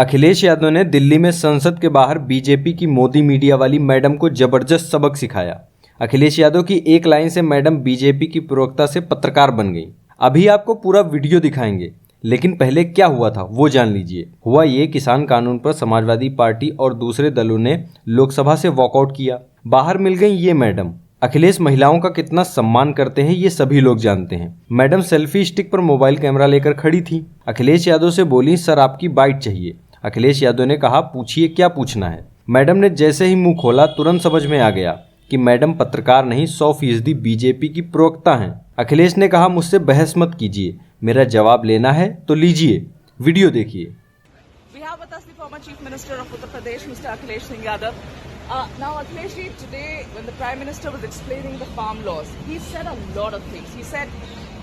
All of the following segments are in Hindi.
अखिलेश यादव ने दिल्ली में संसद के बाहर बीजेपी की मोदी मीडिया वाली मैडम को जबरदस्त सबक सिखाया। अखिलेश यादव की एक लाइन से मैडम बीजेपी की प्रवक्ता से पत्रकार बन गई। अभी आपको पूरा वीडियो दिखाएंगे, लेकिन पहले क्या हुआ था वो जान लीजिए। हुआ ये, किसान कानून पर समाजवादी पार्टी और दूसरे दलों ने लोकसभा से वॉकआउट किया। बाहर मिल गई ये मैडम। अखिलेश महिलाओं का कितना सम्मान करते हैं ये सभी लोग जानते हैं। मैडम सेल्फी स्टिक पर मोबाइल कैमरा लेकर खड़ी थी। अखिलेश यादव से बोली, सर आपकी बाइट चाहिए। अखिलेश यादव ने कहा, पूछिए क्या पूछना है। मैडम ने जैसे ही मुंह खोला तुरंत समझ में आ गया कि मैडम पत्रकार नहीं 100% बीजेपी की प्रवक्ता हैं। अखिलेश ने कहा, मुझसे बहस मत कीजिए, मेरा जवाब लेना है तो लीजिए। वीडियो देखिए। Chief Minister of Uttar Pradesh, Mr. Akhilesh Singh Yadav. Now, Akhilesh ji, today when the Prime Minister was explaining the farm laws, he said a lot of things. He said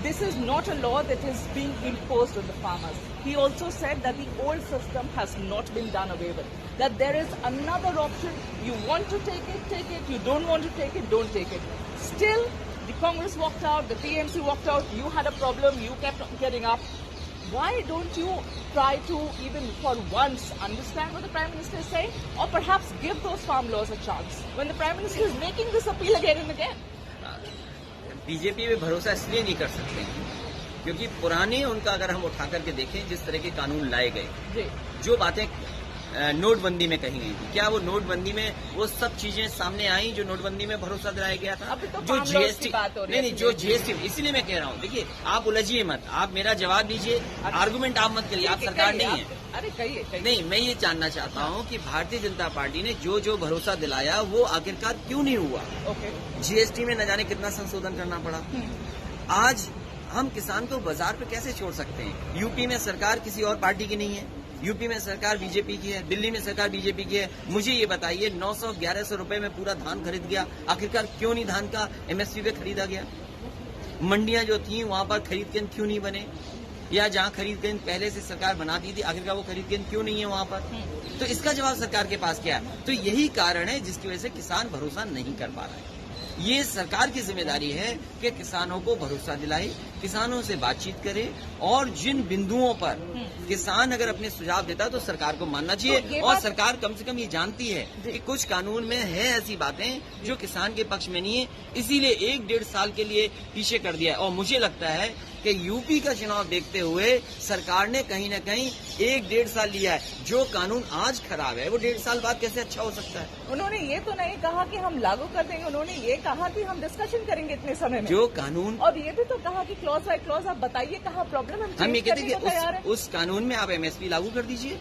this is not a law that is being imposed on the farmers. He also said that the old system has not been done away with. That there is another option. You want to take it, take it. You don't want to take it, don't take it. Still, the Congress walked out, the TMC walked out. You had a problem. You kept on getting up. Why don't you try to even for once understand what the Prime Minister is saying, or perhaps give those farm laws a chance when the Prime Minister is making this appeal again and again? BJP पे भरोसा इसलिए नहीं कर सकते क्योंकि पुराने उनका अगर हम उठा करके देखें, जिस तरह के कानून लाए गए, जो बातें नोटबंदी में कही गई थी, क्या वो नोटबंदी में वो सब चीजें सामने आई जो नोटबंदी में भरोसा दिलाया गया था? तो जो जीएसटी नहीं, जो जीएसटी, इसीलिए मैं कह रहा हूँ, देखिए आप उलझिए मत, आप मेरा जवाब लीजिए, आर्गुमेंट आप मत करिए, आप सरकार नहीं है। अरे कहिए। नहीं, मैं ये जानना चाहता हूँ कि भारतीय जनता पार्टी ने जो जो भरोसा दिलाया वो आखिरकार क्यों नहीं हुआ? जीएसटी में न जाने कितना संशोधन करना पड़ा। आज हम किसान को बाजार पे कैसे छोड़ सकते हैं? यूपी में सरकार किसी और पार्टी की नहीं है, यूपी में सरकार बीजेपी की है, दिल्ली में सरकार बीजेपी की है। मुझे ये बताइए, 900-1100 रुपए में पूरा धान खरीद गया, आखिरकार क्यों नहीं धान का एमएसपी पे खरीदा गया? मंडियां जो थी वहां पर खरीद केंद्र क्यों नहीं बने? या जहां खरीद केंद्र पहले से सरकार बनाती थी, आखिरकार वो खरीद केंद्र क्यों नहीं है वहां पर? तो इसका जवाब सरकार के पास क्या है? तो यही कारण है जिसकी वजह से किसान भरोसा नहीं कर पा रहा है। ये सरकार की जिम्मेदारी है कि किसानों को भरोसा दिलाए, किसानों से बातचीत करे, और जिन बिंदुओं पर किसान अगर अपने सुझाव देता है तो सरकार को मानना चाहिए। तो और सरकार कम से कम ये जानती है कि कुछ कानून में है ऐसी बातें जो किसान के पक्ष में नहीं है, इसीलिए 1-1.5 साल के लिए पीछे कर दिया है। और मुझे लगता है कि यूपी का चुनाव देखते हुए सरकार ने कहीं न कहीं 1-1.5 साल लिया है। जो कानून आज खराब है वो 1.5 साल बाद कैसे अच्छा हो सकता है? उन्होंने ये तो नहीं कहा कि हम लागू कर देंगे, उन्होंने ये कहा कि हम डिस्कशन करेंगे इतने समय में जो कानून, और ये भी तो कहा कि क्लॉज बाय क्लॉज आप बताइए कहाँ प्रॉब्लम है। हम ये कहते हैं कि उस कानून में आप एमएसपी लागू कर दीजिए,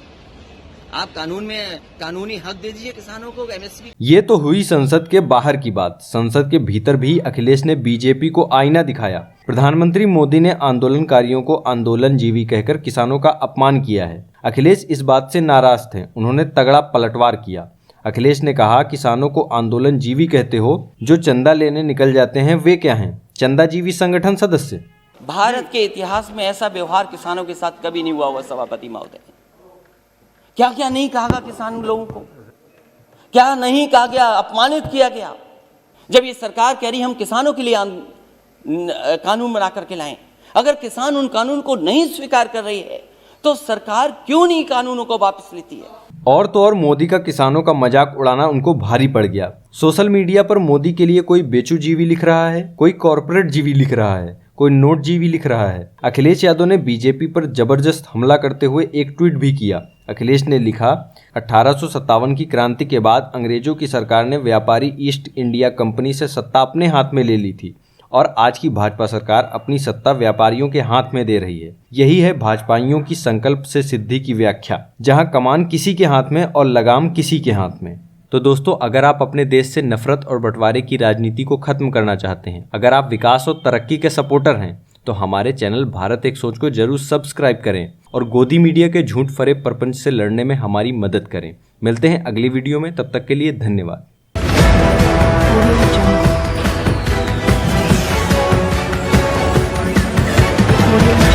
आप कानून में कानूनी हक दे दीजिए किसानों को एमएसपी। ये तो हुई संसद के बाहर की बात। संसद के भीतर भी अखिलेश ने बीजेपी को आईना दिखाया। प्रधानमंत्री मोदी ने आंदोलनकारियों को आंदोलनजीवी कहकर किसानों का अपमान किया है। अखिलेश इस बात से नाराज थे, उन्होंने तगड़ा पलटवार किया। अखिलेश ने कहा, किसानों को आंदोलनजीवी कहते हो, जो चंदा लेने निकल जाते हैं वे क्या हैं? चंदाजीवी संगठन सदस्य। भारत के इतिहास में ऐसा व्यवहार किसानों के साथ कभी नहीं हुआ सभापति महोदय। क्या क्या नहीं कहा गया किसान लोगों को, क्या नहीं कहा गया, अपमानित किया गया। जब ये सरकार कह रही हम किसानों के लिए कानून बना करके लाएं, अगर किसान उन कानून को नहीं स्वीकार कर रही है तो सरकार क्यों नहीं कानूनों को वापस लेती है? और तो और मोदी का किसानों का मजाक उड़ाना उनको भारी पड़ गया। सोशल मीडिया पर मोदी के लिए कोई बेचूजीवी लिख रहा है, कोई कॉर्पोरेट जीवी लिख रहा है, कोई नोटजीवी लिख रहा है। अखिलेश यादव ने बीजेपी पर जबरदस्त हमला करते हुए एक ट्वीट भी किया। अखिलेश ने लिखा, 1857 की क्रांति के बाद अंग्रेजों की सरकार ने व्यापारी ईस्ट इंडिया कंपनी से सत्ता अपने हाथ में ले ली थी, और आज की भाजपा सरकार अपनी सत्ता व्यापारियों के हाथ में दे रही है। यही है भाजपाइयों की संकल्प से सिद्धि की व्याख्या, जहां कमान किसी के हाथ में और लगाम किसी के हाथ में। तो दोस्तों, अगर आप अपने देश से नफरत और बंटवारे की राजनीति को खत्म करना चाहते हैं, अगर आप विकास और तरक्की के सपोर्टर हैं, तो हमारे चैनल भारत एक सोच को जरूर सब्सक्राइब करें और गोदी मीडिया के झूठ फरे प्रपंच से लड़ने में हमारी मदद करें। मिलते हैं अगली वीडियो में, तब तक के लिए धन्यवाद। Audio